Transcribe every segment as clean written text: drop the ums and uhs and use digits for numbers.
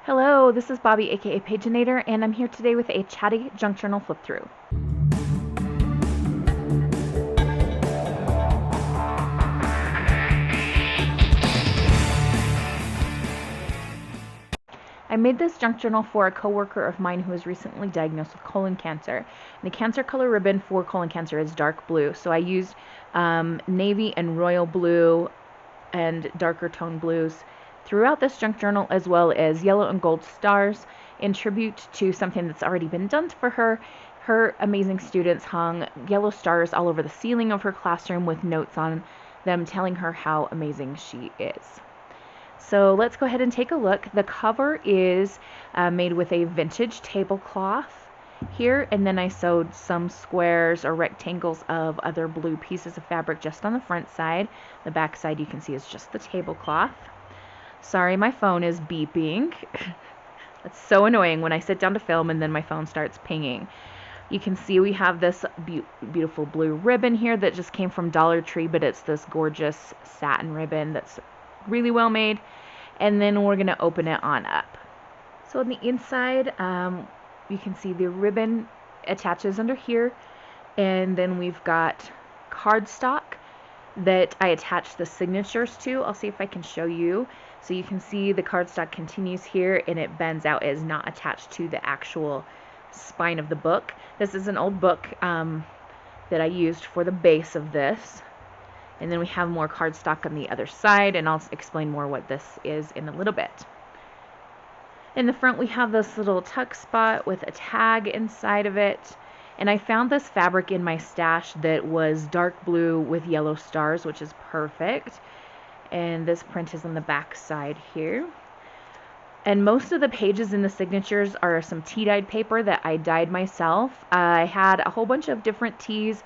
Hello, this is Bobi, aka Paginator, and I'm here today with a Chatty junk journal flip through. I made this junk journal for a coworker of mine who was recently diagnosed with colon cancer. And the cancer color ribbon for colon cancer is dark blue, so I used navy and royal blue and darker tone blues throughout this junk journal, as well as yellow and gold stars in tribute to something that's already been done for her. Her amazing students hung yellow stars all over the ceiling of her classroom with notes on them telling her how amazing she is. So let's go ahead and take a look. The cover is made with a vintage tablecloth here, and then I sewed some squares or rectangles of other blue pieces of fabric just on the front side. The back side you can see is just the tablecloth. Sorry, my phone is beeping. It's so annoying when I sit down to film and then my phone starts pinging. You can see we have this beautiful blue ribbon here that just came from Dollar Tree, but it's this gorgeous satin ribbon that's really well made. And then we're going to open it on up. So on the inside, you can see the ribbon attaches under here, and then we've got cardstock that I attached the signatures to. I'll see if I can show you. So you can see the cardstock continues here and it bends out. It is not attached to the actual spine of the book. This is an old book that I used for the base of this. And then we have more cardstock on the other side, and I'll explain more what this is in a little bit. In the front we have this little tuck spot with a tag inside of it. And I found this fabric in my stash that was dark blue with yellow stars, which is perfect. And this print is on the back side here. And most of the pages in the signatures are some tea-dyed paper that I dyed myself. I had a whole bunch of different teas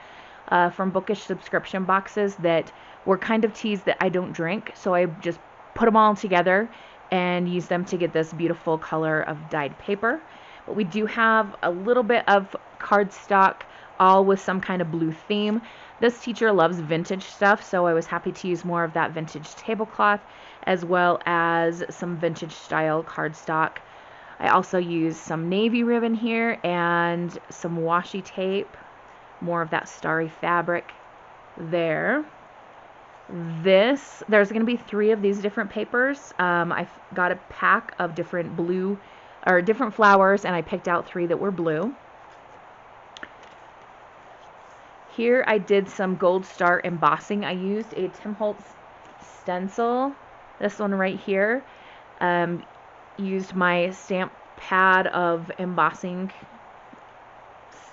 from bookish subscription boxes that were kind of teas that I don't drink, so I just put them all together and used them to get this beautiful color of dyed paper. But we do have a little bit of cardstock, all with some kind of blue theme. This teacher loves vintage stuff, so I was happy to use more of that vintage tablecloth, as well as some vintage style cardstock. I also used some navy ribbon here and some washi tape, more of that starry fabric there. There's going to be 3 of these different papers. I've got a pack of different blue or different flowers, and I picked out 3 that were blue. Here I did some gold star embossing. I used a Tim Holtz stencil, this one right here. Used my stamp pad of embossing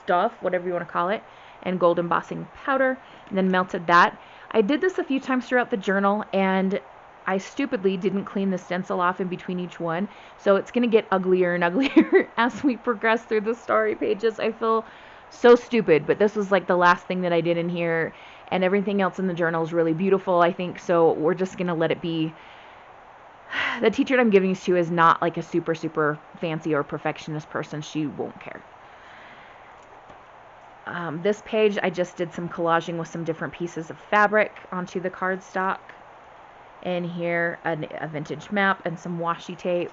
stuff, whatever you want to call it, and gold embossing powder, and then melted that. I did this a few times throughout the journal, and I stupidly didn't clean the stencil off in between each one, so it's going to get uglier and uglier as we progress through the story pages. I feel so stupid, but this was like the last thing that I did in here, and everything else in the journal is really beautiful, I think, so we're just going to let it be. The teacher that I'm giving this to is not like a super fancy or perfectionist person. She won't care. This page I just did some collaging with some different pieces of fabric onto the cardstock. And here a vintage map and some washi tape.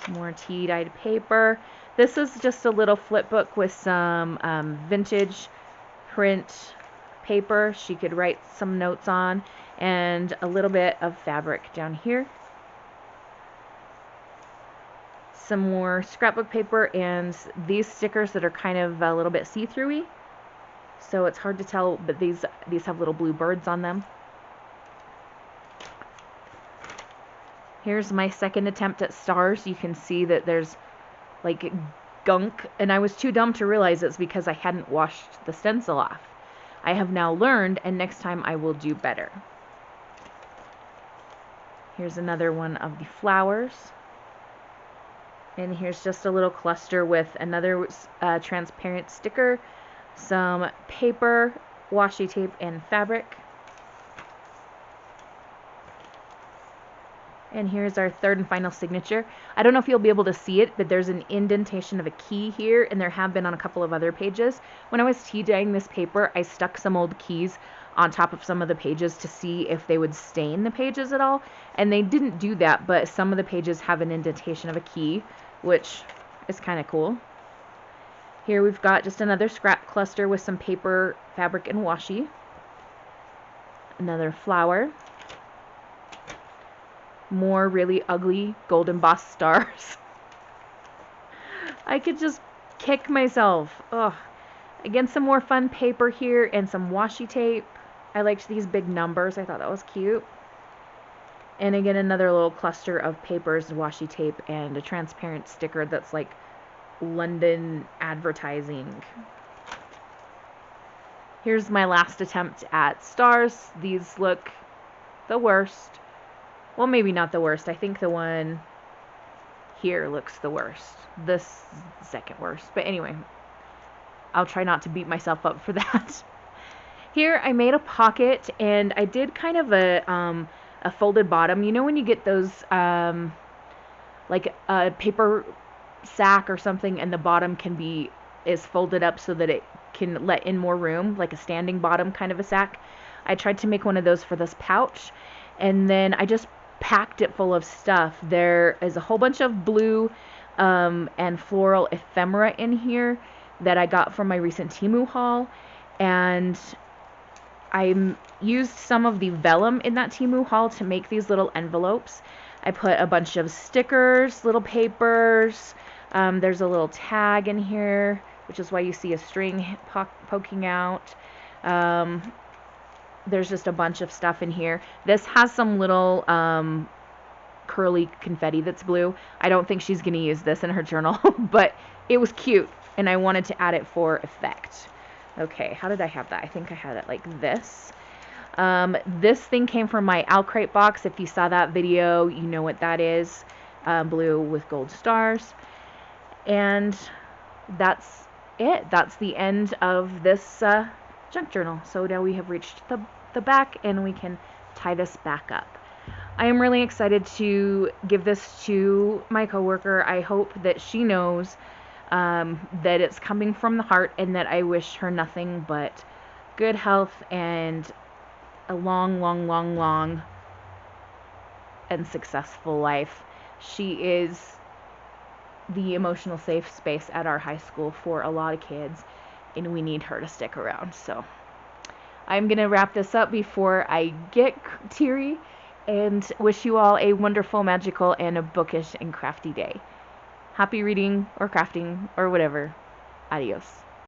Some more tea-dyed paper. This is just a little flip book with some vintage print paper she could write some notes on, and a little bit of fabric down here. Some more scrapbook paper and these stickers that are kind of a little bit see-through-y, so it's hard to tell, but these have little blue birds on them. Here's my second attempt at stars. You can see that there's like gunk, and I was too dumb to realize it's because I hadn't washed the stencil off. I have now learned, and next time I will do better. Here's another one of the flowers. And here's just a little cluster with another transparent sticker, some paper, washi tape, and fabric. And here's our third and final signature. I don't know if you'll be able to see it, but there's an indentation of a key here, and there have been on a couple of other pages. When I was tea dyeing this paper, I stuck some old keys on top of some of the pages to see if they would stain the pages at all. And they didn't do that, but some of the pages have an indentation of a key, which is kind of cool. Here we've got just another scrap cluster with some paper, fabric, and washi. Another flower. More really ugly gold embossed stars. I could just kick myself. Ugh. Again, some more fun paper here and some washi tape. I liked these big numbers. I thought that was cute. And again, another little cluster of papers, washi tape, and a transparent sticker that's like London advertising. Here's my last attempt at stars. These look the worst. Well, maybe not the worst. I think the one here looks the worst. This second worst. But anyway, I'll try not to beat myself up for that. Here I made a pocket, and I did kind of a folded bottom. You know when you get those like a paper sack or something, and the bottom is folded up so that it can let in more room, like a standing bottom kind of a sack. I tried to make one of those for this pouch, and then I just packed it full of stuff. There is a whole bunch of blue and floral ephemera in here that I got from my recent Temu haul, and I used some of the vellum in that Temu haul to make these little envelopes. I put a bunch of stickers, little papers. There's a little tag in here, which is why you see a string poking out. There's just a bunch of stuff in here. This has some little curly confetti that's blue. I don't think she's going to use this in her journal, but it was cute, and I wanted to add it for effect. Okay, how did I have that? I think I had it like this. This thing came from my Alcrate box. If you saw that video, you know what that is. Blue with gold stars. And that's it. That's the end of this junk journal. So now we have reached the back, and we can tie this back up. I am really excited to give this to my coworker. I hope that she knows that it's coming from the heart, and that I wish her nothing but good health and a long, long, long, long and successful life. She is the emotional safe space at our high school for a lot of kids, and we need her to stick around. So I'm going to wrap this up before I get teary, and wish you all a wonderful, magical, and a bookish and crafty day. Happy reading or crafting or whatever. Adios.